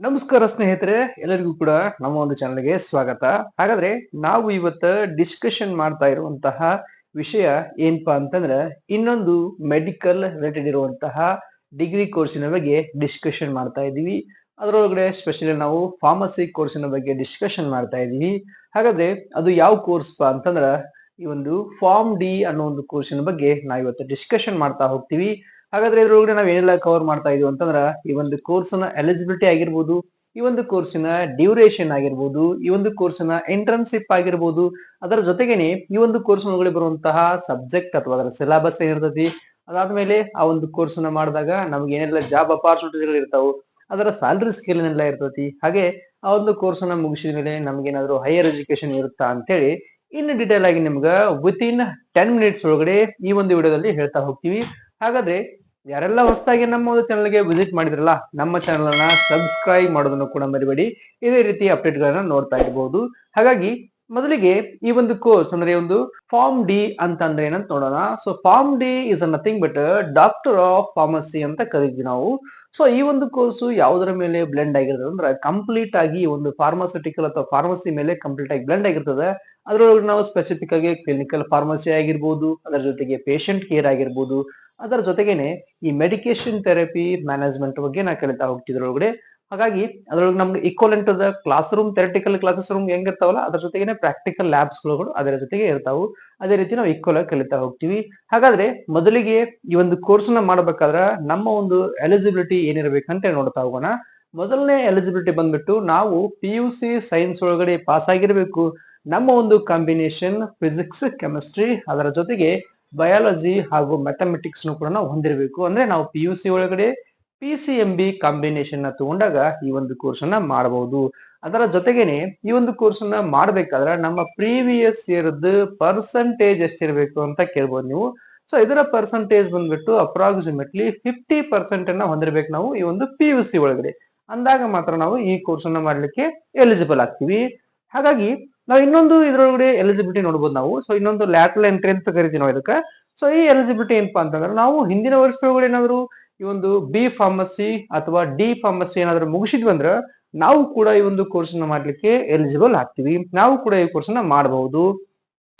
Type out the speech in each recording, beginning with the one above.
ನಮಸ್ಕಾರ ಸ್ನೇಹಿತರೆ, ಎಲ್ಲರಿಗೂ ಕೂಡ ನಮ್ಮ ಒಂದು ಚಾನಲ್ಗೆ ಸ್ವಾಗತ. ಹಾಗಾದ್ರೆ ನಾವು ಇವತ್ತು ಡಿಸ್ಕಷನ್ ಮಾಡ್ತಾ ಇರುವಂತಹ ವಿಷಯ ಏನಪ್ಪಾ ಅಂತಂದ್ರೆ ಇನ್ನೊಂದು ಮೆಡಿಕಲ್ ರಿಲೇಟೆಡ್ ಇರುವಂತಹ ಡಿಗ್ರಿ ಕೋರ್ಸಿನ ಬಗ್ಗೆ ಡಿಸ್ಕಷನ್ ಮಾಡ್ತಾ ಇದ್ದೀವಿ. ಅದರೊಳಗಡೆ ಸ್ಪೆಷಲಿ ನಾವು ಫಾರ್ಮಸಿ ಕೋರ್ಸಿನ ಬಗ್ಗೆ ಡಿಸ್ಕಷನ್ ಮಾಡ್ತಾ ಇದ್ದೀವಿ. ಹಾಗಾದ್ರೆ ಅದು ಯಾವ ಕೋರ್ಸ್ ಪಾ ಅಂತಂದ್ರ ಈ ಒಂದು ಫಾರ್ಮ್ ಡಿ ಅನ್ನೋ ಒಂದು ಕೋರ್ಸಿನ ಬಗ್ಗೆ ನಾವು ಇವತ್ತು ಡಿಸ್ಕಷನ್ ಮಾಡ್ತಾ ಹೋಗ್ತೀವಿ. ಹಾಗಾದ್ರೆ ಇದ್ರೊಳಗಡೆ ನಾವ್ ಏನೆಲ್ಲ ಕವರ್ ಮಾಡ್ತಾ ಇದೀವಿ ಅಂತಂದ್ರ ಈ ಒಂದು ಕೋರ್ಸ್ನ ಎಲಿಜಿಬಿಲಿಟಿ ಆಗಿರ್ಬೋದು, ಈ ಒಂದು ಕೋರ್ಸಿನ ಡ್ಯೂರೇಷನ್ ಆಗಿರ್ಬೋದು, ಈ ಒಂದು ಕೋರ್ಸಿನ ಇಂಟರ್ನ್ಶಿಪ್ ಆಗಿರ್ಬೋದು, ಅದರ ಜೊತೆಗೇನೆ ಈ ಒಂದು ಕೋರ್ಸ್ ಒಳಗಡೆ ಬರುವಂತಹ ಸಬ್ಜೆಕ್ಟ್ ಅಥವಾ ಅದರ ಸಿಲೆಬಸ್ ಏನಿರ್ತೈತಿ, ಅದಾದ್ಮೇಲೆ ಆ ಒಂದು ಕೋರ್ಸ್ ನ ಮಾಡಿದಾಗ ನಮ್ಗೆ ಏನೆಲ್ಲ ಜಾಬ್ ಅಪಾರ್ಚುನಿಟಿಗಳು ಇರ್ತಾವು, ಅದರ ಸ್ಯಾಲರಿ ಸ್ಕೇಲ್ ಏನೆಲ್ಲ ಇರ್ತೈತಿ, ಹಾಗೆ ಆ ಒಂದು ಕೋರ್ಸ್ ನ ಮುಗಿಸಿದ ಮೇಲೆ ನಮ್ಗೇನಾದ್ರು ಹೈಯರ್ ಎಜುಕೇಶನ್ ಇರುತ್ತಾ ಅಂತೇಳಿ ಇನ್ನು ಡಿಟೇಲ್ ಆಗಿ ನಿಮ್ಗ ವಿತ್ ಇನ್ 10 ಮಿನಿಟ್ಸ್ ಒಳಗಡೆ ಈ ಒಂದು ವಿಡಿಯೋದಲ್ಲಿ ಹೇಳ್ತಾ ಹೋಗ್ತೀವಿ. ಹಾಗಾದ್ರೆ ಯಾರೆಲ್ಲ ಹೊಸದಾಗಿ ನಮ್ಮ ಒಂದು ಚಾನಲ್ಗೆ ವಿಸಿಟ್ ಮಾಡಿದ್ರಲ್ಲ, ನಮ್ಮ ಚಾನಲ್ ಅನ್ನ ಸಬ್ಸ್ಕ್ರೈಬ್ ಮಾಡೋದನ್ನು ಕೂಡ ಮರಿಬೇಡಿ. ಇದೇ ರೀತಿ ಅಪ್ಡೇಟ್ ಗಳನ್ನ ನೋಡ್ತಾ ಇರಬಹುದು. ಹಾಗಾಗಿ ಮೊದಲಿಗೆ ಈ ಒಂದು ಕೋರ್ಸ್ ಅಂದ್ರೆ ಒಂದು ಫಾರ್ಮ್ ಡಿ ಅಂತ ಅಂದ್ರೆ ಏನಂತ ನೋಡೋಣ. So form D is nothing but doctor of pharmacy ಅಂತ ಕರಿತೀವಿ ನಾವು. ಸೊ ಈ ಒಂದು ಕೋರ್ಸ್ ಯಾವುದರ ಮೇಲೆ ಬ್ಲೆಂಡ್ ಆಗಿರ್ತದೆ ಅಂದ್ರೆ ಕಂಪ್ಲೀಟ್ ಆಗಿ ಒಂದು ಫಾರ್ಮಾಸ್ಯೂಟಿಕಲ್ ಅಥವಾ ಫಾರ್ಮಸಿ ಮೇಲೆ ಕಂಪ್ಲೀಟ್ ಆಗಿ ಬ್ಲೆಂಡ್ ಆಗಿರ್ತದೆ. ಅದರೊಳಗೆ ನಾವು ಸ್ಪೆಸಿಫಿಕ್ ಆಗಿ ಕ್ಲಿನಿಕಲ್ ಫಾರ್ಮಸಿ ಆಗಿರ್ಬೋದು, ಅದರ ಜೊತೆಗೆ ಪೇಷಂಟ್ ಕೇರ್ ಆಗಿರ್ಬೋದು, ಅದರ ಜೊತೆಗೇನೆ ಈ ಮೆಡಿಕೇಶನ್ ಥೆರಪಿ ಮ್ಯಾನೇಜ್ಮೆಂಟ್ ಬಗ್ಗೆ ನಾ ಕಲಿತಾ ಹೋಗ್ತಿದ್ರ ಒಳಗಡೆ. ಹಾಗಾಗಿ ಅದ್ರೊಳಗೆ ನಮ್ಗೆ ಈಕ್ವಲೆಂಟ್ ಅದ class room theoretical classes room ಹೆಂಗಿರ್ತಾವಲ್ಲ, ಅದ್ರ ಜೊತೆಗೇನೆ ಪ್ರಾಕ್ಟಿಕಲ್ ಲ್ಯಾಬ್ಸ್ ಗಳು ಅದರ ಜೊತೆಗೆ ಇರ್ತಾವು. ಅದೇ ರೀತಿ ನಾವು ಈಕ್ವಲ್ ಆಗಿ ಕಲಿತಾ ಹೋಗ್ತೀವಿ. ಹಾಗಾದ್ರೆ ಮೊದಲಿಗೆ ಈ ಒಂದು ಕೋರ್ಸ್ ನ ಮಾಡ್ಬೇಕಾದ್ರ ನಮ್ಮ ಒಂದು ಎಲಿಜಿಬಿಲಿಟಿ ಏನಿರ್ಬೇಕಂತ ನೋಡ್ತಾ ಹೋಗೋಣ. ಮೊದಲನೇ ಎಲಿಜಿಬಿಲಿಟಿ ಬಂದ್ಬಿಟ್ಟು ನಾವು PUC ಸೈನ್ಸ್ ಒಳಗಡೆ ಪಾಸ್ ಆಗಿರ್ಬೇಕು. ನಮ್ಮ ಒಂದು ಕಾಂಬಿನೇಷನ್ ಫಿಸಿಕ್ಸ್, ಕೆಮಿಸ್ಟ್ರಿ, ಅದರ ಜೊತೆಗೆ ಬಯಾಲಜಿ ಹಾಗೂ ಮ್ಯಾಥಮೆಟಿಕ್ಸ್ ಕೂಡ ನಾವು ಹೊಂದಿರಬೇಕು. ಅಂದ್ರೆ ನಾವು PUC ಒಳಗಡೆ PCMB ಕಾಂಬಿನೇಷನ್ ನ ತಗೊಂಡಾಗ ಈ ಒಂದು ಕೋರ್ಸ್ ಅನ್ನ ಮಾಡಬಹುದು. ಅದರ ಜೊತೆಗೇನೆ ಈ ಒಂದು ಕೋರ್ಸ್ ಅನ್ನ ಮಾಡ್ಬೇಕಾದ್ರೆ ನಮ್ಮ ಪ್ರೀವಿಯಸ್ ಇಯರ್ದ ಪರ್ಸೆಂಟೇಜ್ ಎಷ್ಟಿರ್ಬೇಕು ಅಂತ ಕೇಳ್ಬೋದು ನೀವು. ಸೊ ಇದರ ಪರ್ಸೆಂಟೇಜ್ ಬಂದ್ಬಿಟ್ಟು ಅಪ್ರಾಕ್ಸಿಮೇಟ್ಲಿ 50% ಅನ್ನ ಹೊಂದಿರ್ಬೇಕು ನಾವು ಈ ಒಂದು PUC ಒಳಗಡೆ. ಅಂದಾಗ ಮಾತ್ರ ನಾವು ಈ ಕೋರ್ಸ್ ಅನ್ನ ಮಾಡ್ಲಿಕ್ಕೆ ಎಲಿಜಿಬಲ್ ಆಗ್ತೀವಿ. ಹಾಗಾಗಿ ನಾವು ಇನ್ನೊಂದು ಇದ್ರೊಳಗಡೆ ಎಲಿಜಿಬಿಲಿಟಿ ನೋಡ್ಬೋದು ನಾವು. ಸೊ ಇನ್ನೊಂದು ಲ್ಯಾಟರಲ್ ಎಂಟ್ರಿ ಅಂತ ಕರಿತೀವಿ ನಾವು ಇದಕ್ಕೆ. ಸೊ ಈ ಎಲಿಜಿಬಿಲಿಟಿ ಏನಪ್ಪಾ ಅಂತಂದ್ರೆ ನಾವು ಹಿಂದಿನ ವರ್ಷದೊಳಗಡೆ ಏನಾದ್ರು ಈ ಒಂದು ಬಿ ಫಾರ್ಮಸಿ ಅಥವಾ ಡಿ ಫಾರ್ಮಸಿ ಏನಾದ್ರು ಮುಗಿಸಿದ್ವಿ ಅಂದ್ರೆ ನಾವು ಕೂಡ ಈ ಒಂದು ಕೋರ್ಸ್ ಅನ್ನ ಮಾಡ್ಲಿಕ್ಕೆ ಎಲಿಜಿಬಲ್ ಆಗ್ತೀವಿ. ನಾವು ಕೂಡ ಈ ಕೋರ್ಸ್ ಅನ್ನ ಮಾಡಬಹುದು.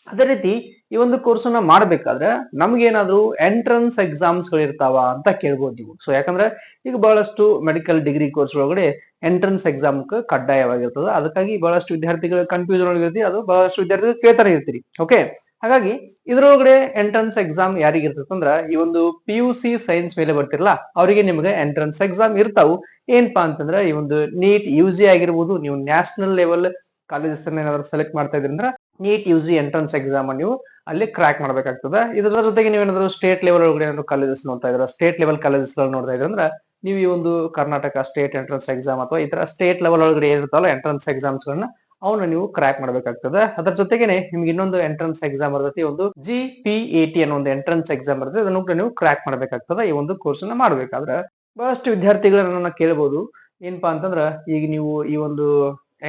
ಅದೇ ರೀತಿ ಈ ಒಂದು ಕೋರ್ಸ್ ಅನ್ನ ಮಾಡ್ಬೇಕಾದ್ರೆ ನಮ್ಗೆ ಏನಾದ್ರು ಎಂಟ್ರನ್ಸ್ ಎಕ್ಸಾಮ್ಸ್ ಗಳು ಇರ್ತಾವ ಅಂತ ಕೇಳ್ಬೋದು ನೀವು. ಸೊ ಯಾಕಂದ್ರೆ ಈಗ ಬಹಳಷ್ಟು ಮೆಡಿಕಲ್ ಡಿಗ್ರಿ ಕೋರ್ಸ್ ಒಳಗಡೆ ಎಂಟ್ರನ್ಸ್ ಎಕ್ಸಾಮ್ ಕಡ್ಡಾಯವಾಗಿರ್ತದೆ. ಅದಕ್ಕಾಗಿ ಬಹಳಷ್ಟು ವಿದ್ಯಾರ್ಥಿಗಳ ಕನ್ಫ್ಯೂಷನ್ ಒಳಗಿರ್ತೀವಿ, ಅದು ಬಹಳಷ್ಟು ವಿದ್ಯಾರ್ಥಿಗಳು ಕೇಳ್ತಾನೆ ಇರ್ತೀರಿ. ಓಕೆ, ಹಾಗಾಗಿ ಇದ್ರೊಳಗಡೆ ಎಂಟ್ರನ್ಸ್ ಎಕ್ಸಾಮ್ ಯಾರಿಗೆ ಇರ್ತದೆ ಅಂದ್ರ ಈ ಒಂದು PUC ಸೈನ್ಸ್ ಮೇಲೆ ಬರ್ತಿರಲ್ಲ ಅವರಿಗೆ ನಿಮ್ಗೆ ಎಂಟ್ರನ್ಸ್ ಎಕ್ಸಾಮ್ ಇರ್ತಾವು. ಏನಪ್ಪಾ ಅಂತಂದ್ರ ಈ ಒಂದು ನೀಟ್ UG ಆಗಿರ್ಬೋದು, ನೀವು ನ್ಯಾಷನಲ್ ಲೆವೆಲ್ ಕಾಲೇಜಸ್ ಏನಾದ್ರು ಸೆಲೆಕ್ಟ್ ಮಾಡ್ತಾ ಇದ್ರಿ ಅಂದ್ರೆ ನೀಟ್ UG ಎಂಟ್ರನ್ಸ್ ಎಕ್ಸಾಮ್ ನೀವು ಅಲ್ಲಿ ಕ್ರ್ಯಾಕ್ ಮಾಡ್ಬೇಕಾಗ್ತದೆ. ಇದರ ಜೊತೆಗೆ ನೀವೇನಾದ್ರು ಸ್ಟೇಟ್ ಲೆವೆಲ್ ಒಳಗಡೆ ಏನಾದ್ರು ಕಾಲೇಜಸ್ ನೋಡ್ತಾ ಇದ್ರ, ಸ್ಟೇಟ್ ಲೆವೆಲ್ ಕಾಲೇಜಸ್ ನೋಡ್ತಾ ಇದ್ರ ಅಂದ್ರೆ ನೀವು ಈ ಒಂದು ಕರ್ನಾಟಕ ಸ್ಟೇಟ್ ಎಂಟ್ರನ್ಸ್ ಎಕ್ಸಾಮ್ ಅಥವಾ ಈ ತರ ಸ್ಟೇಟ್ ಲೆವೆಲ್ ಒಳಗಡೆ ಏನಿರ್ತಾವಲ್ಲ ಎಂಟ್ರನ್ಸ್ ಎಕ್ಸಾಮ್ಸ್ ಗಳನ್ನ ಅವನ್ನ ನೀವು ಕ್ರ್ಯಾಕ್ ಮಾಡ್ಬೇಕಾಗ್ತದೆ. ಅದ್ರ ಜೊತೆಗೇನೆ ನಿಮ್ಗೆ ಇನ್ನೊಂದು ಎಂಟ್ರನ್ಸ್ ಎಕ್ಸಾಮ್ ಬರ್ತೈತಿ, ಒಂದು GPAT ಅನ್ನೋ ಒಂದು ಎಂಟ್ರನ್ಸ್ ಎಕ್ಸಾಮ್ ಬರ್ತದೆ. ಅದನ್ನು ಕೂಡ ನೀವು ಕ್ರ್ಯಾಕ್ ಮಾಡ್ಬೇಕಾಗ್ತದೆ ಈ ಒಂದು ಕೋರ್ಸ್ ಅನ್ನ ಮಾಡ್ಬೇಕಾದ್ರೆ. ಬಹಳಷ್ಟು ವಿದ್ಯಾರ್ಥಿಗಳನ್ನ ಕೇಳ್ಬೋದು ಏನಪ್ಪಾ ಅಂತಂದ್ರ ಈಗ ನೀವು ಈ ಒಂದು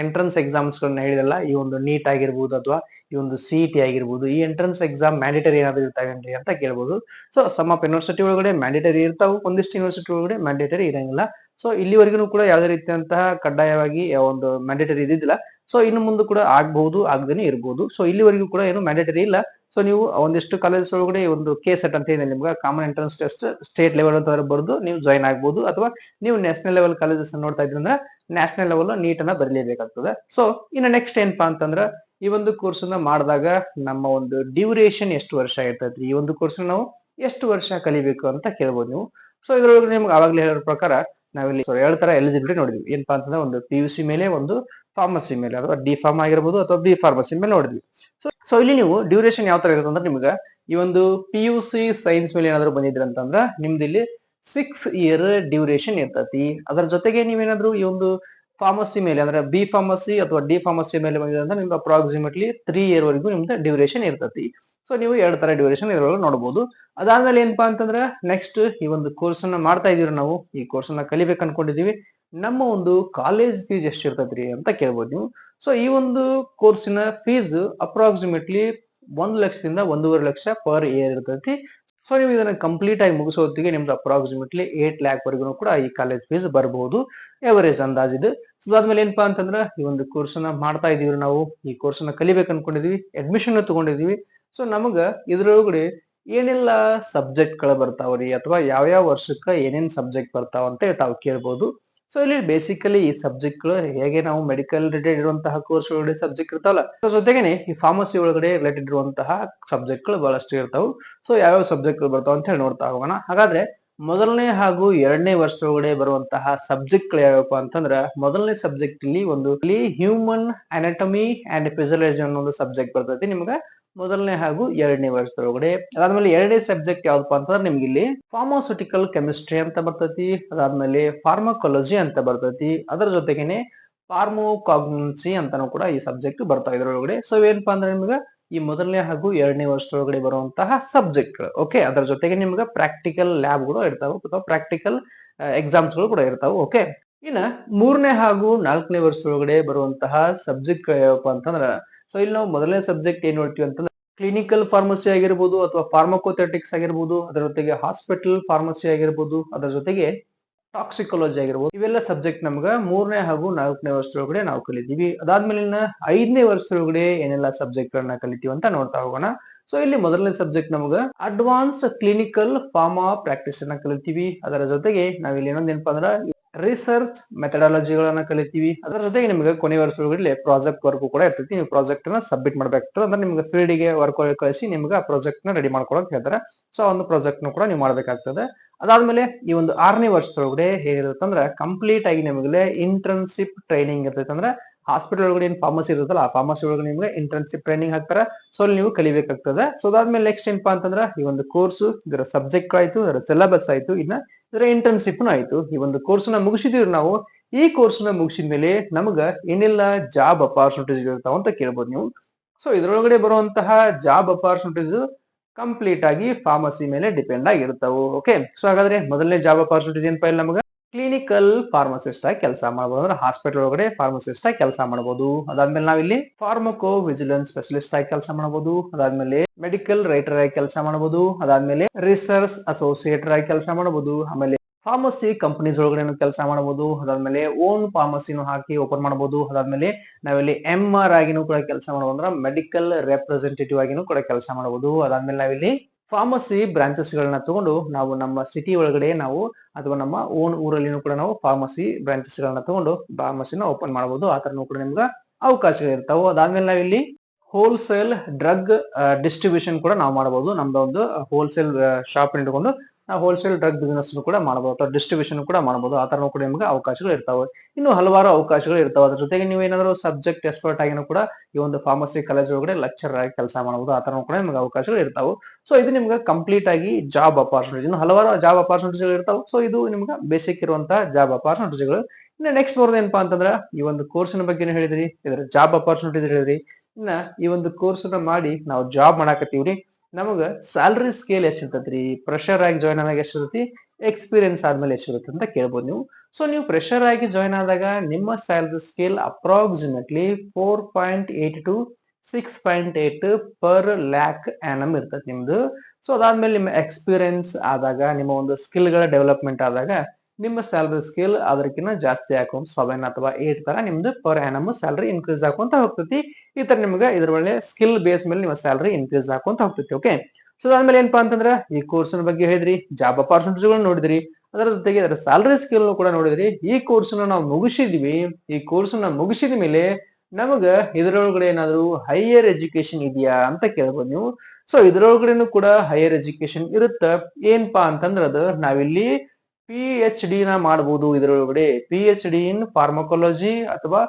ಎಂಟ್ರನ್ಸ್ ಎಕ್ಸಾಮ್ಸ್ ಗಳನ್ನ ಹೇಳಿದಲ್ಲ, ಈ ಒಂದು ನೀಟ್ ಆಗಿರ್ಬೋದು ಅಥವಾ ಈ ಒಂದು CET ಆಗಿರ್ಬೋದು, ಈ ಎಂಟ್ರನ್ಸ್ ಎಕ್ಸಾಮ್ ಮ್ಯಾಂಡೇಟರಿ ಏನಾದ್ರು ಇರ್ತಾವೇನ್ರಿ ಅಂತ ಕೇಳ್ಬೋದು. ಸೊ ಸಮ್ ಆಫ್ ಯೂನಿವರ್ಸಿಟಿ ಒಳಗಡೆ ಮ್ಯಾಂಡೇಟರಿ ಇರ್ತಾವು, ಒಂದಿಷ್ಟು ಯೂನಿವರ್ಸಿಟಿ ಒಳಗಡೆ ಮ್ಯಾಂಡೇಟರಿ ಇರಂಗಿಲ್ಲ. ಸೊ ಇಲ್ಲಿವರೆಗೂ ಕೂಡ ಯಾವುದೇ ರೀತಿಯಂತಹ ಕಡ್ಡಾಯವಾಗಿ ಒಂದು ಮ್ಯಾಂಡೇಟರಿ ಇದ್ದಿದ್ದಿಲ್ಲ. ಸೊ ಇನ್ನು ಮುಂದೆ ಕೂಡ ಆಗ್ಬಹುದು, ಆಗದೇನೆ ಇರ್ಬೋದು. ಸೊ ಇಲ್ಲಿವರೆಗೂ ಕೂಡ ಏನು ಮ್ಯಾಂಡೇಟರಿ ಇಲ್ಲ. ಸೊ ನೀವು ಒಂದಿಷ್ಟು ಕಾಲೇಜ್ ಒಳಗಡೆ ಒಂದು KSET ಅಂತ ಇದೆ ನಿಮ್ಗೆ, common entrance test state level ಅಂತ ಬರೆದು ನೀವು ಜಾಯ್ನ್ ಆಗ್ಬಹುದು. ಅಥವಾ ನೀವು ನ್ಯಾಷನಲ್ ಲೆವೆಲ್ ಕಾಲೇಜಸ್ ನೋಡ್ತಾ ಇದ್ರಿಂದ ನ್ಯಾಷನಲ್ ಲೆವೆಲ್ ನೀಟ್ ಅನ್ನ ಬರಲೇಬೇಕಾಗ್ತದೆ. ಸೊ ಇನ್ನು ನೆಕ್ಸ್ಟ್ ಏನಪ್ಪಾ ಅಂತಂದ್ರ ಈ ಒಂದು ಕೋರ್ಸ್ ಅನ್ನ ಮಾಡಿದಾಗ ನಮ್ಮ ಒಂದು ಡ್ಯೂರೇಷನ್ ಎಷ್ಟು ವರ್ಷ ಇರ್ತೈತಿ, ಈ ಒಂದು ಕೋರ್ಸ್ ನಾವು ಎಷ್ಟು ವರ್ಷ ಕಲಿಬೇಕು ಅಂತ ಕೇಳ್ಬೋದು ನೀವು. ಸೊ ಇದ್ರೊಳಗೆ ನಿಮ್ಗೆ ಆವಾಗಲೇ ಹೇಳೋ ಪ್ರಕಾರ ನಾವಿಲ್ಲಿ 2 ತರ ಎಲಿಜಿಬಿಲಿಟಿ ನೋಡಿದ್ವಿ. ಏನಪ್ಪಾ ಅಂತಂದ್ರೆ ಒಂದು PUC ಮೇಲೆ, ಒಂದು ಫಾರ್ಮಸಿ ಮೇಲೆ ಅಥವಾ ಡಿ ಫಾರ್ಮ್ ಆಗಿರ್ಬೋದು ಅಥವಾ ಬಿ ಫಾರ್ಮಸಿ ಮೇಲೆ ನೋಡಿದ್ವಿ. ಸೊ ಇಲ್ಲಿ ನೀವು ಡ್ಯೂರೇಷನ್ ಯಾವ ತರ ಇರುತ್ತೆ ಅಂದ್ರೆ ನಿಮ್ಗೆ ಈ ಒಂದು PUC ಸೈನ್ಸ್ ಮೇಲೆ ಏನಾದ್ರು ಬಂದಿದ್ರಿ ಅಂತಂದ್ರ ನಿಮ್ದು ಇಲ್ಲಿ 6 ಇಯರ್ ಡ್ಯೂರೇಷನ್ ಇರ್ತತಿ. ಅದರ ಜೊತೆಗೆ ನೀವೇನಾದ್ರು ಈ ಒಂದು ಫಾರ್ಮಸಿ ಮೇಲೆ ಅಂದ್ರೆ ಬಿ ಫಾರ್ಮಸಿ ಅಥವಾ ಡಿ ಫಾರ್ಮಸಿ ಮೇಲೆ ಬಂದಿದೆ ಅಂದ್ರೆ ನಿಮ್ಗೆ ಅಪ್ರಾಕ್ಸಿಮೇಟ್ಲಿ 3 ಇಯರ್ ವರೆಗೂ ನಿಮ್ದು ಡ್ಯೂರೇಷನ್ ಇರ್ತತಿ. ಸೊ ನೀವು 2 ತರ ಡ್ಯೂರೇಷನ್ ಇದ್ರೊಳಗೆ ನೋಡಬಹುದು. ಅದಾದ್ಮೇಲೆ ಏನಪ್ಪಾ ಅಂತಂದ್ರೆ ನೆಕ್ಸ್ಟ್ ಈ ಒಂದು ಕೋರ್ಸ್ ಅನ್ನ ಮಾಡ್ತಾ ಇದೀವಿ ನಾವು, ಈ ಕೋರ್ಸ್ ಅನ್ನ ಕಲಿಬೇಕು ಅನ್ಕೊಂಡಿದೀವಿ, ನಮ್ಮ ಒಂದು ಕಾಲೇಜ್ ಫೀಸ್ ಎಷ್ಟು ಇರ್ತೈತ್ರಿ ಅಂತ ಕೇಳ್ಬೋದು ನೀವು. ಸೊ ಈ ಒಂದು ಕೋರ್ಸಿನ ಫೀಸ್ ಅಪ್ರಾಕ್ಸಿಮೇಟ್ಲಿ 1 ಲಕ್ಷದಿಂದ 1.5 ಲಕ್ಷ ಪರ್ ಇಯರ್ ಇರ್ತೈತಿ. ಸೊ ನೀವು ಇದನ್ನ ಕಂಪ್ಲೀಟ್ ಆಗಿ ಮುಗಿಸೋ ಹೊತ್ತಿಗೆ ನಿಮ್ದು ಅಪ್ರಾಕ್ಸಿಮೇಟ್ಲಿ 8 ಲ್ಯಾಕ್ ವರೆಗೂ ಕೂಡ ಈ ಕಾಲೇಜ್ ಫೀಸ್ ಬರಬಹುದು, ಎವರೇಜ್ ಅಂದಾಜಿದು. ಸೊ ಅದಾದ್ಮೇಲೆ ಏನಪ್ಪಾ ಅಂತಂದ್ರ ಈ ಒಂದು ಕೋರ್ಸ್ ಅನ್ನ ಮಾಡ್ತಾ ಇದೀವಿ ನಾವು, ಈ ಕೋರ್ಸ್ ಅನ್ನ ಕಲಿಬೇಕು ಅನ್ಕೊಂಡಿದೀವಿ, ಅಡ್ಮಿಷನ್ ತಗೊಂಡಿದೀವಿ. ಸೊ ನಮಗ ಇದ್ರೊಳಗಡೆ ಏನೆಲ್ಲ ಸಬ್ಜೆಕ್ಟ್ ಗಳು ಬರ್ತಾವ್ರಿ, ಅಥವಾ ಯಾವ ವರ್ಷಕ್ಕ ಏನೇನ್ ಸಬ್ಜೆಕ್ಟ್ ಬರ್ತಾವ ಅಂತ ತಾವು ಕೇಳ್ಬೋದು. ಸೊ ಇಲ್ಲಿ ಬೇಸಿಕಲಿ ಈ ಸಬ್ಜೆಕ್ಟ್ ಗಳು ಹೇಗೆ ನಾವು ಮೆಡಿಕಲ್ ರಿಲೇಟೆಡ್ ಇರುವಂತಹ ಕೋರ್ಸ್ ಒಳಗಡೆ ಸಬ್ಜೆಕ್ಟ್ ಇರ್ತಾವಲ್ಲ, ಸೊ ಜೊತೆಗೇನೆ ಈ ಫಾರ್ಮಸಿ ಒಳಗಡೆ ರಿಲೇಟೆಡ್ ಇರುವಂತಹ ಸಬ್ಜೆಕ್ಟ್ ಗಳು ಬಹಳಷ್ಟು ಇರ್ತಾವ. ಸೊ ಯಾವ್ಯಾವ ಸಬ್ಜೆಕ್ಟ್ ಗಳು ಬರ್ತಾವ ಅಂತ ಹೇಳಿ ನೋಡ್ತಾ ಹೋಗೋಣ. ಹಾಗಾದ್ರೆ ಮೊದಲನೇ ಹಾಗೂ ಎರಡನೇ ವರ್ಷದೊಳಗಡೆ ಬರುವಂತಹ ಸಬ್ಜೆಕ್ಟ್ ಗಳು ಯಾವ್ಯಾವಪ್ಪ ಅಂತಂದ್ರ, ಮೊದಲನೇ ಸಬ್ಜೆಕ್ಟ್ ಇಲ್ಲಿ ಹ್ಯೂಮನ್ ಅನಾಟಮಿ ಅಂಡ್ ಫಿಸಿಯಾಲಜಿ ಅನ್ನೋ ಒಂದು ಸಬ್ಜೆಕ್ಟ್ ಬರ್ತೈತಿ ನಿಮ್ಗ ಮೊದಲನೇ ಹಾಗೂ ಎರಡನೇ ವರ್ಷದೊಳಗಡೆ. ಅದಾದ್ಮೇಲೆ ಎರಡನೇ ಸಬ್ಜೆಕ್ಟ್ ಯಾವ್ದಪ್ಪ ಅಂತಂದ್ರೆ ನಿಮ್ಗೆ ಇಲ್ಲಿ ಫಾರ್ಮಾಸ್ಯೂಟಿಕಲ್ ಕೆಮಿಸ್ಟ್ರಿ ಅಂತ ಬರ್ತೈತಿ, ಅದಾದ್ಮೇಲೆ ಫಾರ್ಮಕಾಲಜಿ ಅಂತ ಬರ್ತೈತಿ, ಅದರ ಜೊತೆಗೇನೆ ಫಾರ್ಮೋಕಾಗ್ನೆನ್ಸಿ ಅಂತಾನು ಕೂಡ ಈ ಸಬ್ಜೆಕ್ಟ್ ಬರ್ತಾವ ಇದ್ರೊಳಗಡೆ. ಸೊ ಏನಪ್ಪಾ ಅಂದ್ರೆ ನಿಮ್ಗೆ ಈ ಮೊದಲನೇ ಹಾಗೂ ಎರಡನೇ ವರ್ಷದೊಳಗಡೆ ಬರುವಂತಹ ಸಬ್ಜೆಕ್ಟ್ ಗಳು. ಓಕೆ, ಅದರ ಜೊತೆಗೆ ನಿಮ್ಗೆ ಪ್ರಾಕ್ಟಿಕಲ್ ಲ್ಯಾಬ್ ಗಳು ಇರ್ತಾವ ಅಥವಾ ಪ್ರಾಕ್ಟಿಕಲ್ ಎಕ್ಸಾಮ್ಸ್ ಗಳು ಕೂಡ ಇರ್ತಾವ. ಓಕೆ, ಇನ್ನ ಮೂರನೇ ಹಾಗೂ ನಾಲ್ಕನೇ ವರ್ಷದೊಳಗಡೆ ಬರುವಂತಹ ಸಬ್ಜೆಕ್ಟ್ ಯಾವಪ್ಪ ಅಂತಂದ್ರ, ಸೊ ಇಲ್ಲಿ ನಾವು ಮೊದಲನೇ ಸಬ್ಜೆಕ್ಟ್ ಏನ್ ನೋಡ್ತೀವಿ ಅಂತಂದ್ರೆ ಕ್ಲಿನಿಕಲ್ ಫಾರ್ಮಸಿ ಆಗಿರ್ಬೋದು ಅಥವಾ ಫಾರ್ಮಕೋಥೆಟಿಕ್ಸ್ ಆಗಿರ್ಬೋದು, ಅದರ ಜೊತೆಗೆ ಹಾಸ್ಪಿಟಲ್ ಫಾರ್ಮಸಿ ಆಗಿರ್ಬೋದು, ಅದರ ಜೊತೆಗೆ ಟಾಕ್ಸಿಕಾಲಜಿ ಆಗಿರ್ಬೋದು. ಇವೆಲ್ಲ ಸಬ್ಜೆಕ್ಟ್ ನಮ್ಗ ಮೂರನೇ ಹಾಗೂ ನಾಲ್ಕನೇ ವರ್ಷದೊಳಗಡೆ ನಾವು ಕಲಿತೀವಿ. ಅದಾದ್ಮೇಲೆ ಐದನೇ ವರ್ಷದೊಳಗಡೆ ಏನೆಲ್ಲ ಸಬ್ಜೆಕ್ಟ್ ಗಳನ್ನ ಕಲಿತೀವಿ ಅಂತ ನೋಡ್ತಾ ಹೋಗೋಣ. ಸೊ ಇಲ್ಲಿ ಮೊದಲನೇ ಸಬ್ಜೆಕ್ಟ್ ನಮ್ಗ ಅಡ್ವಾನ್ಸ್ ಕ್ಲಿನಿಕಲ್ ಫಾರ್ಮಾ ಪ್ರಾಕ್ಟೀಸ್ ಅನ್ನ ಕಲಿತೀವಿ. ಅದರ ಜೊತೆಗೆ ನಾವಿಲ್ಲಿ ಇನ್ನೊಂದ್ ಏನಪ್ಪಾ ಅಂದ್ರ ರಿಸರ್ಚ್ ಮೆಥಡಾಲಜಿಗಳನ್ನ ಕಲಿತೀವಿ. ಅದರ ಜೊತೆಗೆ ನಿಮ್ಗೆ ಕೊನೆ ವರ್ಷದೊಳಗಡೆ ಪ್ರಾಜೆಕ್ಟ್ ವರ್ಕ್ ಕೂಡ ಇರ್ತೈತಿ. ನೀವು ಪ್ರಾಜೆಕ್ಟ್ ನ ಸಬ್ಮಿಟ್ ಮಾಡ್ಬೇಕಾಗ್ತದೆ. ಅಂದ್ರೆ ನಿಮ್ಗೆ ಫೀಲ್ಡ್ ಗೆ ವರ್ಕ್ ಕಳಿಸಿ ನಿಮ್ಗೆ ಆ ಪ್ರಾಜೆಕ್ಟ್ ನ ರೆಡಿ ಮಾಡ್ಕೊಳಕ್ ಹೇಳ್ತಾರೆ. ಸೊ ಒಂದು ಪ್ರಾಜೆಕ್ಟ್ ನ ಕೂಡ ನೀವು ಮಾಡ್ಬೇಕಾಗ್ತದೆ. ಅದಾದ್ಮೇಲೆ ಈ ಒಂದು ಆರನೇ ವರ್ಷದೊಳಗಡೆ ಹೇಗಿರುತ್ತೆ ಅಂದ್ರೆ ಕಂಪ್ಲೀಟ್ ಆಗಿ ನಿಮಗೆ ಇಂಟರ್ನ್ಶಿಪ್ ಟ್ರೈನಿಂಗ್ ಇರ್ತೈತೆ. ಅಂದ್ರೆ ಹಾಸ್ಪಿಟಲ್ ಒಳಗಡೆ ಏನ್ ಫಾರ್ಮಸಿ ಇರುತ್ತಲ್ಲ, ಆ ಫಾರ್ಮಸಿ ಒಳಗಡೆ ನಿಮ್ಗೆ ಇಂಟರ್ನ್ಶಿಪ್ ಟ್ರೈನಿಂಗ್ ಹಾಕ್ತಾರೆ. ಸೊ ಅಲ್ಲಿ ನೀವು ಕಲಿಬೇಕಾಗ್ತದೆ. ಸೊ ಅದಾದ್ಮೇಲೆ ನೆಕ್ಸ್ಟ್ ಏನಪ್ಪಾ ಅಂತಂದ್ರೆ ಈ ಒಂದು ಕೋರ್ಸ್ ಇದರ ಸಬ್ಜೆಕ್ಟ್ ಆಯ್ತು, ಇದರ ಸಿಲೆಬಸ್ ಆಯ್ತು, ಇನ್ನ ಇದರ ಇಂಟರ್ನ್ಶಿಪ್ ಆಯ್ತು. ಈ ಒಂದು ಕೋರ್ಸ್ ನ ಮುಗಿಸಿದೀವಿ ನಾವು. ಈ ಕೋರ್ಸ್ ನ ಮುಗಿಸಿದ ಮೇಲೆ ನಮಗ ಏನೆಲ್ಲ ಜಾಬ್ ಅಪಾರ್ಚುನಿಟೀಸ್ ಇರ್ತಾವ ಅಂತ ಕೇಳ್ಬೋದು ನೀವು. ಸೊ ಇದ್ರೊಳಗಡೆ ಬರುವಂತಹ ಜಾಬ್ ಅಪಾರ್ಚುನಿಟೀಸ್ ಕಂಪ್ಲೀಟ್ ಆಗಿ ಫಾರ್ಮಸಿ ಮೇಲೆ ಡಿಪೆಂಡ್ ಆಗಿರ್ತಾವೆ. ಓಕೆ, ಸೊ ಹಾಗಾದ್ರೆ ಮೊದಲನೇ ಜಾಬ್ ಅಪಾರ್ಚುನಿಟೀಸ್ ಏನಪ್ಪಾ ಇಲ್ಲ ನಮಗ ಕ್ಲಿನಿಕಲ್ ಫಾರ್ಮಸಿಸ್ಟ್ ಆಗಿ ಕೆಲಸ ಮಾಡಬಹುದು. ಅಂದ್ರೆ ಹಾಸ್ಪಿಟಲ್ ಒಳಗಡೆ ಫಾರ್ಮಸಿಸ್ಟ್ ಆಗಿ ಕೆಲಸ ಮಾಡಬಹುದು. ಅದಾದ್ಮೇಲೆ ನಾವಿಲ್ಲಿ ಫಾರ್ಮಕೋ ವಿಜಿಲೆನ್ಸ್ ಸ್ಪೆಷಲಿಸ್ಟ್ ಆಗಿ ಕೆಲಸ ಮಾಡಬಹುದು. ಅದಾದ್ಮೇಲೆ ಮೆಡಿಕಲ್ ರೈಟರ್ ಆಗಿ ಕೆಲಸ ಮಾಡಬಹುದು. ಅದಾದ್ಮೇಲೆ ರಿಸರ್ಚ್ ಅಸೋಸಿಯೇಟರ್ ಆಗಿ ಕೆಲಸ ಮಾಡಬಹುದು. ಆಮೇಲೆ ಫಾರ್ಮಸಿ ಕಂಪನೀಸ್ ಒಳಗಡೆ ಕೆಲಸ ಮಾಡಬಹುದು. ಅದಾದ್ಮೇಲೆ ಓನ್ ಫಾರ್ಮಸಿನೂ ಹಾಕಿ ಓಪನ್ ಮಾಡಬಹುದು. ಅದಾದ್ಮೇಲೆ ನಾವಿಲ್ಲಿ MR ಆಗಿನೂ ಕೂಡ ಕೆಲಸ ಮಾಡಬಹುದು. ಅಂದ್ರೆ ಮೆಡಿಕಲ್ ರೆಪ್ರೆಸೆಂಟೇಟಿವ್ ಆಗಿನೂ ಕೂಡ ಕೆಲಸ ಮಾಡಬಹುದು. ಅದಾದ್ಮೇಲೆ ನಾವಿಲ್ಲಿ ಫಾರ್ಮಸಿ ಬ್ರಾಂಚಸ್ ಗಳನ್ನ ತಗೊಂಡು ನಾವು ನಮ್ಮ ಸಿಟಿ ಒಳಗಡೆ ನಾವು ಅಥವಾ ನಮ್ಮ ಓನ್ ಊರಲ್ಲಿನೂ ಕೂಡ ನಾವು ಫಾರ್ಮಸಿ ಬ್ರಾಂಚಸ್ ಗಳನ್ನ ತಗೊಂಡು ಫಾರ್ಮಸಿನ ಓಪನ್ ಮಾಡಬಹುದು. ಆ ತರನೂ ಕೂಡ ನಿಮ್ಗೆ ಅವಕಾಶಗಳು ಇರ್ತಾವೆ. ಅದಾದ್ಮೇಲೆ ನಾವಿಲ್ಲಿ ಹೋಲ್ಸೇಲ್ ಡ್ರಗ್ ಡಿಸ್ಟ್ರಿಬ್ಯೂಷನ್ ಕೂಡ ನಾವು ಮಾಡಬಹುದು. ನಮ್ದು ಒಂದು ಹೋಲ್ಸೇಲ್ ಶಾಪ್ ಇಟ್ಕೊಂಡು ನಾವು ಹೋಲ್ಸೇಲ್ ಡ್ರಗ್ ಬಿಸ್ನೆಸ್ ಕೂಡ ಮಾಡಬಹುದು ಅಥವಾ ಡಿಸ್ಟ್ರಿಬ್ಯೂಷನ್ ಕೂಡ ಮಾಡಬಹುದು. ಆ ತರನೂ ಕೂಡ ನಿಮ್ಗೆ ಅವಕಾಶಗಳು ಇರ್ತಾವೆ. ಇನ್ನು ಹಲವಾರು ಅವಕಾಶಗಳು ಇರ್ತಾವೆ. ಅದ್ರ ಜೊತೆಗೆ ನೀವು ಏನಾದ್ರು ಸಬ್ಜೆಕ್ಟ್ ಎಕ್ಸ್ಪರ್ಟ್ ಆಗಿನೂ ಕೂಡ ಈ ಒಂದು ಫಾರ್ಮಸಿ ಕಾಲೇಜ್ ಒಳಗಡೆ ಲೆಕ್ಚರ್ ಆಗಿ ಕೆಲಸ ಮಾಡಬಹುದು. ಆ ತರನೂ ಕೂಡ ನಿಮ್ಗೆ ಅವಕಾಶಗಳು ಇರ್ತಾವೆ. ಸೊ ಇದು ನಿಮ್ಗೆ ಕಂಪ್ಲೀಟ್ ಆಗಿ ಜಾಬ್ ಅಪಾರ್ಚುನಿಟಿ. ಇನ್ನು ಹಲವಾರು ಜಾಬ್ ಅಪಾರ್ಚುನಿಟಿಗಳು ಇರ್ತಾವೆ. ಸೊ ಇದು ನಿಮ್ಗೆ ಬೇಸಿಕ್ ಇರುವಂತಹ ಜಾಬ್ ಅಪಾರ್ಚುನಿಟಿಗಳು. ಇನ್ನು ನೆಕ್ಸ್ಟ್ ಬರೋದು ಏನಪ್ಪಾ ಅಂತಂದ್ರೆ ಈ ಒಂದು ಕೋರ್ಸಿನ ಬಗ್ಗೆ ಹೇಳಿದ್ರಿ, ಇದರ ಜಾಬ್ ಅಪಾರ್ಚುನಿಟಿ ಹೇಳಿದ್ರಿ. ಇನ್ನ ಈ ಒಂದು ಕೋರ್ಸ್ ನ ಮಾಡಿ ನಾವು ಜಾಬ್ ಮಾಡಾಕತ್ತೀವ್ರಿ, ನಮಗ ಸ್ಯಾಲರಿ ಸ್ಕೇಲ್ ಎಷ್ಟಿರ್ತೈತ್ರಿ, ಪ್ರೆಷರ್ ಆಗಿ ಜಾಯ್ನ್ ಆದಾಗ ಎಷ್ಟಿರ್ತೈತಿ, ಎಕ್ಸ್ಪೀರಿಯನ್ಸ್ ಆದ್ಮೇಲೆ ಎಷ್ಟಿರುತ್ತೆ ಅಂತ ಕೇಳ್ಬೋದು ನೀವು. ಸೊ ನೀವು ಪ್ರೆಷರ್ ಆಗಿ ಜಾಯ್ನ್ ಆದಾಗ ನಿಮ್ಮ salary scale approximately 4.8 to 6.8 per lac annum ಇರ್ತೈತಿ ನಿಮ್ದು. ಸೊ ಅದಾದ್ಮೇಲೆ ನಿಮ್ಮ ಎಕ್ಸ್ಪೀರಿಯನ್ಸ್ ಆದಾಗ, ನಿಮ್ಮ ಒಂದು ಸ್ಕಿಲ್ ಗಳ ಡೆವಲಪ್ಮೆಂಟ್ ಆದಾಗ ನಿಮ್ಮ ಸ್ಯಾಲರಿ ಸ್ಕೇಲ್ ಅದಕ್ಕಿಂತ ಜಾಸ್ತಿ ಹಾಕೊಂಡ್ 7 ಅಥವಾ 8 ತರ ನಿಮ್ದು ಪರ್ ಆನಮ್ ಸ್ಯಾಲರಿ ಇನ್ಕ್ರೀಸ್ ಹಾಕೊಂತ ಹೋಗ್ತೈತಿ. ಈ ತರ ನಿಮ್ಗೆ ಇದ್ರ ಒಳ್ಳೆ ಸ್ಕಿಲ್ ಬೇಸ್ ಮೇಲೆ ನಿಮ್ಮ ಸ್ಯಾಲರಿ ಇನ್ಕ್ರೀಸ್ ಹಾಕೊಂತ ಹೋಗ್ತೈತಿ. ಓಕೆ, ಸೊ ಅದಾದ್ಮೇಲೆ ಏನಪ್ಪಾ ಅಂತಂದ್ರೆ ಈ ಕೋರ್ಸ್ ಬಗ್ಗೆ ಹೇಳಿದ್ರಿ, ಜಾಬ್ ಅಪಾರ್ಚುನಿಟಿಗಳು ನೋಡಿದ್ರಿ, ಅದರ ಜೊತೆಗೆ ಅದರ ಸ್ಯಾಲರಿ ಸ್ಕೇಲ್ ಕೂಡ ನೋಡಿದ್ರಿ. ಈ ಕೋರ್ಸ್ ನಾವು ಮುಗಿಸಿದ್ವಿ. ಈ ಕೋರ್ಸ್ ಮುಗಿಸಿದ ಮೇಲೆ ನಮಗ ಇದರೊಳಗಡೆ ಏನಾದ್ರು ಹೈಯರ್ ಎಜುಕೇಶನ್ ಇದೆಯಾ ಅಂತ ಕೇಳ್ಬೋದು ನೀವು. ಸೊ ಇದರೊಳಗಡೆನು ಕೂಡ ಹೈಯರ್ ಎಜುಕೇಶನ್ ಇರುತ್ತ. ಏನ್ಪಾ ಅಂತಂದ್ರ ಅದು ನಾವಿಲ್ಲಿ PhD ನ ಮಾಡಬಹುದು. ಇದರೊಳಗಡೆ PhD ಇನ್ ಫಾರ್ಮಕಾಲಜಿ ಅಥವಾ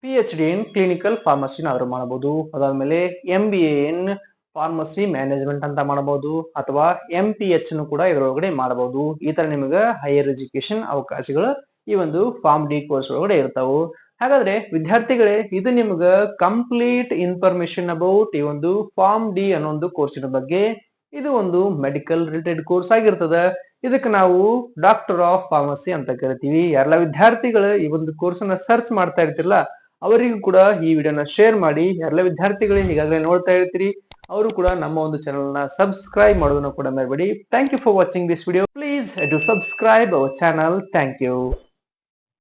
PhD ಇನ್ ಕ್ಲಿನಿಕಲ್ ಫಾರ್ಮಸಿನಾದ್ರೂ ಮಾಡಬಹುದು. ಅದಾದ್ಮೇಲೆ MBA ಇನ್ ಫಾರ್ಮಸಿ ಮ್ಯಾನೇಜ್ಮೆಂಟ್ ಅಂತ ಮಾಡಬಹುದು, ಅಥವಾ MPH ನು ಕೂಡ ಇದರೊಳಗಡೆ ಮಾಡಬಹುದು. ಈ ತರ ನಿಮ್ಗೆ ಹೈಯರ್ ಎಜುಕೇಶನ್ ಅವಕಾಶಗಳು ಈ ಒಂದು ಫಾರ್ಮ್ ಡಿ ಕೋರ್ಸ್ ಒಳಗಡೆ ಇರ್ತಾವು. ಹಾಗಾದ್ರೆ ವಿದ್ಯಾರ್ಥಿಗಳೇ, ಇದು ನಿಮ್ಗ ಕಂಪ್ಲೀಟ್ ಇನ್ಫಾರ್ಮೇಶನ್ ಅಬೌಟ್ ಈ ಒಂದು ಫಾರ್ಮ್ ಡಿ ಅನ್ನೋ ಒಂದು ಕೋರ್ಸಿನ ಬಗ್ಗೆ. ಇದು ಒಂದು ಮೆಡಿಕಲ್ ರಿಲೇಟೆಡ್ ಕೋರ್ಸ್ ಆಗಿರ್ತದ. ಇದಕ್ಕೆ ನಾವು ಡಾಕ್ಟರ್ ಆಫ್ ಫಾರ್ಮಸಿ ಅಂತ ಕರಿತೀವಿ. ಎಲ್ಲ ವಿದ್ಯಾರ್ಥಿಗಳು ಈ ಒಂದು ಕೋರ್ಸ್ ಅನ್ನ ಸರ್ಚ್ ಮಾಡ್ತಾ ಇರ್ತಿರಲ್ಲ, ಅವರಿಗೂ ಕೂಡ ಈ ವಿಡಿಯೋನ ಶೇರ್ ಮಾಡಿ. ಎಲ್ಲ ವಿದ್ಯಾರ್ಥಿಗಳು ಈಗಾಗಲೇ ನೋಡ್ತಾ ಇರ್ತೀರಿ, ಅವರು ಕೂಡ ನಮ್ಮ ಒಂದು ಚಾನೆಲ್ ನ ಸಬ್ಸ್ಕ್ರೈಬ್ ಮಾಡೋದನ್ನ ಕೂಡ ಮರಿಬೇಡಿ. Thank you for watching this video. Please do subscribe our channel. Thank you.